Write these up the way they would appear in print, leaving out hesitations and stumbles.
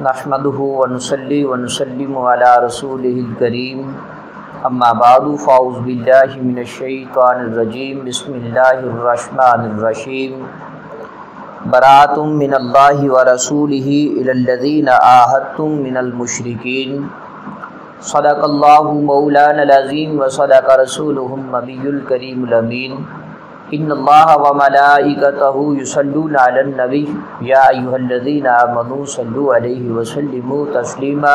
نحمدہ ونصلی ونسلم علی رسولہ الکریم اما بعد فاعوذ باللہ من الشیطان الرجیم بسم اللہ الرحمن الرحیم براۃ من اللہ ورسولہ الی الذین عاہدتم من المشرکین صدق اللہ مولانا العظیم وصدق رسولہ النبی الکریم الامین ان اللہ وملائکتہ یصلون علی النبی یا ایھا الذین آمنوا صلوا علیہ وسلموا تسلیما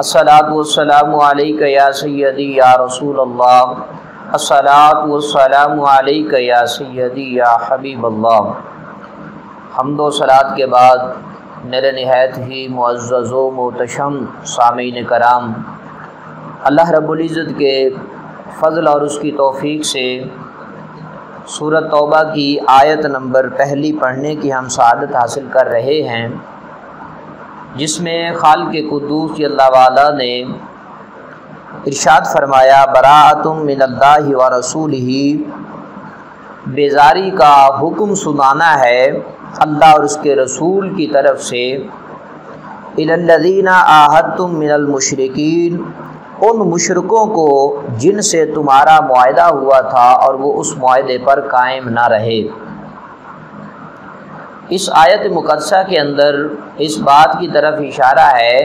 الصلاۃ والسلام علیک یا سیدی یا رسول اللہ الصلاۃ والسلام علیک یا سیدی یا حبیب اللہ۔ حمد و صلوات کے بعد میرے نہایت ہی معزز و محتشم سامعین کرام، اللہ رب العزت کے فضل اور اس کی توفیق سے سورۃ توبہ کی آیت نمبر پہلی پڑھنے کی ہم سعادت حاصل کر رہے ہیں، جس میں خالق قدوس اللہ والا نے ارشاد فرمایا براءۃ من اللہ ورسولہ، بیزاری کا حکم سنانا ہے اللہ اور اس کے رسول کی طرف سے، الی الذین عاہدتم من المشرکین، ان مشرکوں کو جن سے تمہارا معاہدہ ہوا تھا اور وہ اس معاہدے پر قائم نہ رہے۔ اس آیت مقدسہ کے اندر اس بات کی طرف اشارہ ہے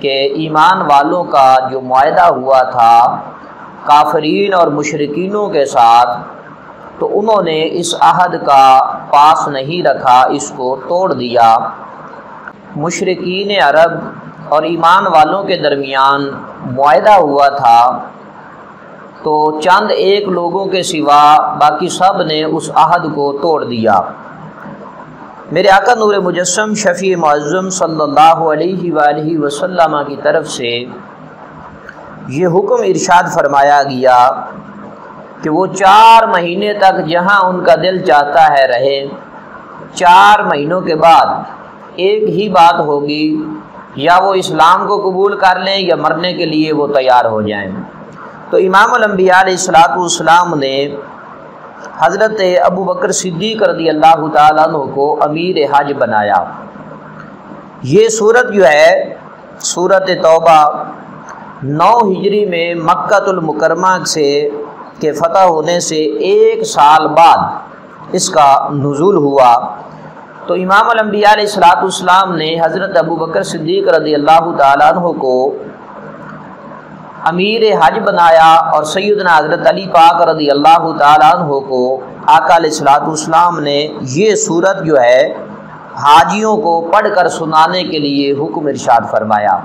کہ ایمان والوں کا جو معاہدہ ہوا تھا کافرین اور مشرکینوں کے ساتھ، تو انہوں نے اس عہد کا پاس نہیں رکھا، اس کو توڑ دیا۔ مشرکین عرب اور ایمان والوں کے درمیان معاہدہ ہوا تھا، تو چند ایک لوگوں کے سوا باقی سب نے اس عہد کو توڑ دیا۔ میرے آقا نور مجسم شفیع معظم صلی اللہ علیہ وآلہ وسلم کی طرف سے یہ حکم ارشاد فرمایا گیا کہ وہ 4 مہینے تک جہاں ان کا دل چاہتا ہے رہے، 4 مہینوں کے بعد ایک ہی بات ہوگی، یا وہ اسلام کو قبول کر لیں یا مرنے کے لیے وہ تیار ہو جائیں۔ تو امام الانبیاء علیہ الصلوۃ والسلام نے حضرت ابو بکر صدیق رضی اللہ تعالیٰ عنہ کو امیر حج بنایا۔ یہ صورت جو ہے سورۃ توبہ 9 ہجری میں مکہ المکرمہ سے کے فتح ہونے سے 1 سال بعد اس کا نزول ہوا۔ تو امام الانبیاء علیہ الصلوۃ والسلام نے حضرت ابو بکر صدیق رضی اللہ تعالیٰ عنہ کو امیر حج بنایا، اور سیدنا حضرت علی پاک رضی اللہ تعالیٰ عنہ کو آقا علیہ الصلوۃ والسلام نے یہ صورت جو ہے حاجیوں کو پڑھ کر سنانے کے لیے حکم ارشاد فرمایا۔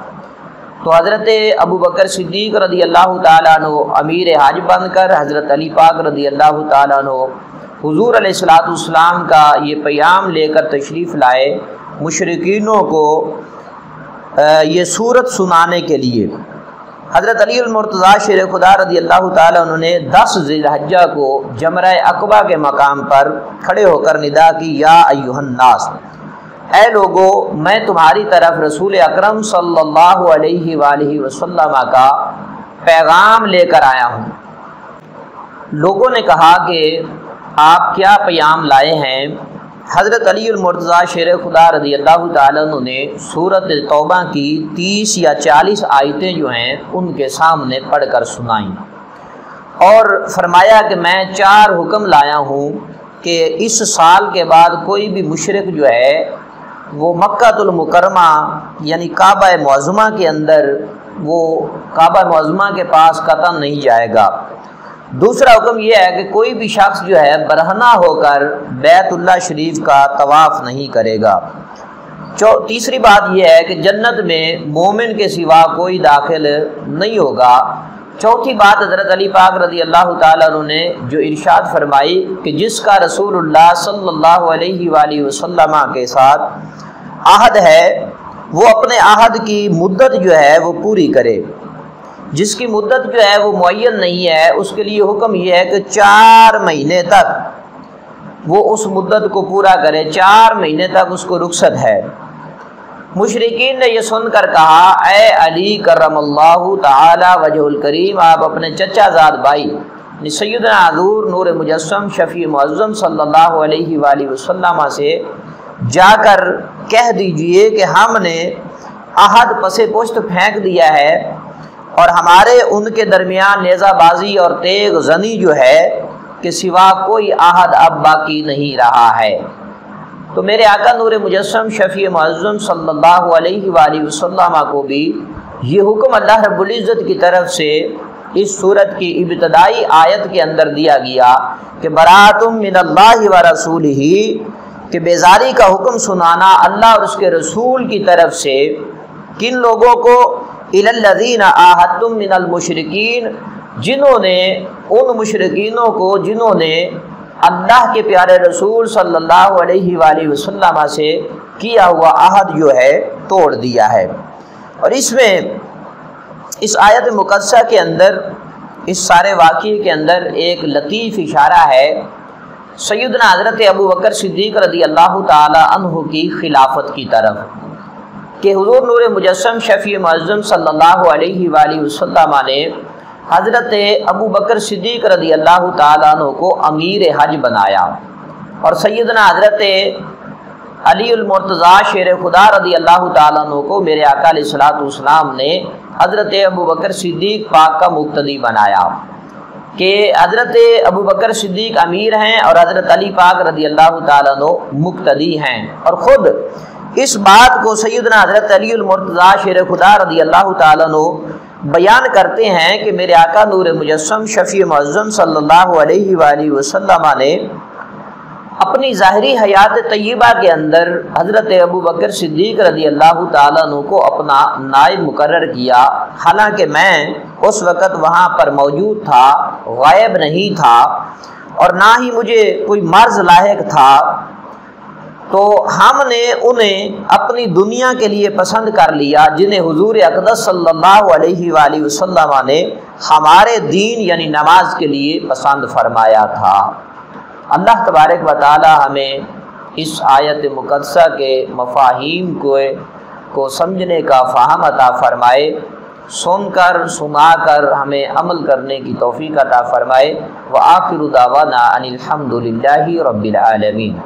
تو حضرت ابو بکر صدیق رضی اللہ تعالیٰ عنہ امیر حج بن کر حضرت علی پاک رضی اللہ تعالیٰ عنہ حضور علیہ الصلوۃ والسلام کا یہ پیام لے کر تشریف لائے مشرکینوں کو یہ صورت سنانے کے لیے۔ حضرت علی المرتضیٰ شیر خدا رضی اللہ تعالیٰ عنہ نے 10 ذی الحجہ کو جمرہ عقبہ کے مقام پر کھڑے ہو کر ندا کی، یا ایھا الناس، اے لوگو، میں تمہاری طرف رسول اکرم صلی اللہ علیہ وآلہ وسلم کا پیغام لے کر آیا ہوں۔ لوگوں نے کہا کہ آپ کیا پیام لائے ہیں؟ حضرت علی المرتضیٰ شیر خدا رضی اللہ تعالیٰ عنہ نے سورۃ توبہ کی 30 یا 40 آیتیں جو ہیں ان کے سامنے پڑھ کر سنائیں، اور فرمایا کہ میں 4 حکم لایا ہوں کہ اس سال کے بعد کوئی بھی مشرک جو ہے وہ مکہ المکرمہ یعنی کعبہ معظمہ کے اندر، وہ کعبہ معظمہ کے پاس قطعاً نہیں جائے گا۔ دوسرا حکم یہ ہے کہ کوئی بھی شخص جو ہے برہنہ ہو کر بیت اللہ شریف کا طواف نہیں کرے گا۔ تیسری بات یہ ہے کہ جنت میں مومن کے سوا کوئی داخل نہیں ہوگا۔ چوتھی بات حضرت علی پاک رضی اللہ تعالیٰ عنہ نے جو ارشاد فرمائی کہ جس کا رسول اللہ صلی اللہ علیہ وآلہ وسلم کے ساتھ عہد ہے وہ اپنے عہد کی مدت جو ہے وہ پوری کرے، جس کی مدت جو ہے وہ معین نہیں ہے اس کے لیے حکم یہ ہے کہ 4 مہینے تک وہ اس مدت کو پورا کرے، 4 مہینے تک اس کو رخصت ہے۔ مشرکین نے یہ سن کر کہا، اے علی کرم اللہ تعالی وجہ الکریم، آپ اپنے چچا زاد بھائی سیدنا حضور نور مجسم شفیع معظم صلی اللہ علیہ وآلہ وسلم سے جا کر کہہ دیجئے کہ ہم نے عہد پس پشت پھینک دیا ہے اور ہمارے ان کے درمیان نیزہ بازی اور تیغ زنی جو ہے کہ سوا کوئی عہد اب باقی نہیں رہا ہے۔ تو میرے آقا نور مجسم شفیع معظم صلی اللہ علیہ وآلہ وسلم کو بھی یہ حکم اللہ رب العزت کی طرف سے اس سورت کی ابتدائی آیت کے اندر دیا گیا کہ برات من اللہ و رسولہ، کہ بیزاری کا حکم سنانا اللہ اور اس کے رسول کی طرف سے کن لوگوں کو؟ الی الذین عاہدتم من المشرکین، جنہوں نے ان مشرکینوں کو جنہوں نے اللہ کے پیارے رسول صلی اللہ علیہ وآلہ وسلم سے کیا ہوا عہد جو ہے توڑ دیا ہے۔ اور اس میں اس آیت مقدسہ کے اندر اس سارے واقعے کے اندر ایک لطیف اشارہ ہے سیدنا حضرت ابو بکر صدیق رضی اللہ تعالی عنہ کی خلافت کی طرف، کہ حضور نور مجسم شفیع معظم صلی اللہ علیہ وآلہ وسلم نے حضرت ابو بکر صدیق رضی اللہ تعالیٰ عنہ کو امیر حج بنایا، اور سیدنا حضرت علی المرتضیٰ شیر خدا رضی اللہ تعالیٰ عنہ کو میرے آقا علیہ الصلوۃ والسلام نے حضرت ابو بکر صدیق پاک کا مقتدی بنایا، کہ حضرت ابو بکر صدیق امیر ہیں اور حضرت علی پاک رضی اللہ تعالیٰ عنہ مقتدی ہیں۔ اور خود اس بات کو سیدنا حضرت علی المرتضیٰ شیر خدا رضی اللہ تعالیٰ عنہ بیان کرتے ہیں کہ میرے آقا نور مجسم شفیع معظم صلی اللہ علیہ وآلہ وسلم نے اپنی ظاہری حیات طیبہ کے اندر حضرت ابو بکر صدیق رضی اللہ تعالیٰ عنہ کو اپنا نائب مقرر کیا، حالانکہ میں اس وقت وہاں پر موجود تھا، غائب نہیں تھا، اور نہ ہی مجھے کوئی مرض لاحق تھا۔ تو ہم نے انہیں اپنی دنیا کے لیے پسند کر لیا جنہیں حضور اقدس صلی اللہ علیہ وآلہ وسلم نے ہمارے دین یعنی نماز کے لیے پسند فرمایا تھا۔ اللہ تبارک و تعالی ہمیں اس آیت مقدسہ کے مفاہیم کو سمجھنے کا فہم عطا فرمائے، سن کر سنا کر ہمیں عمل کرنے کی توفیق عطا فرمائے۔ وآخر دعوانا ان الحمد للہ رب العالمین۔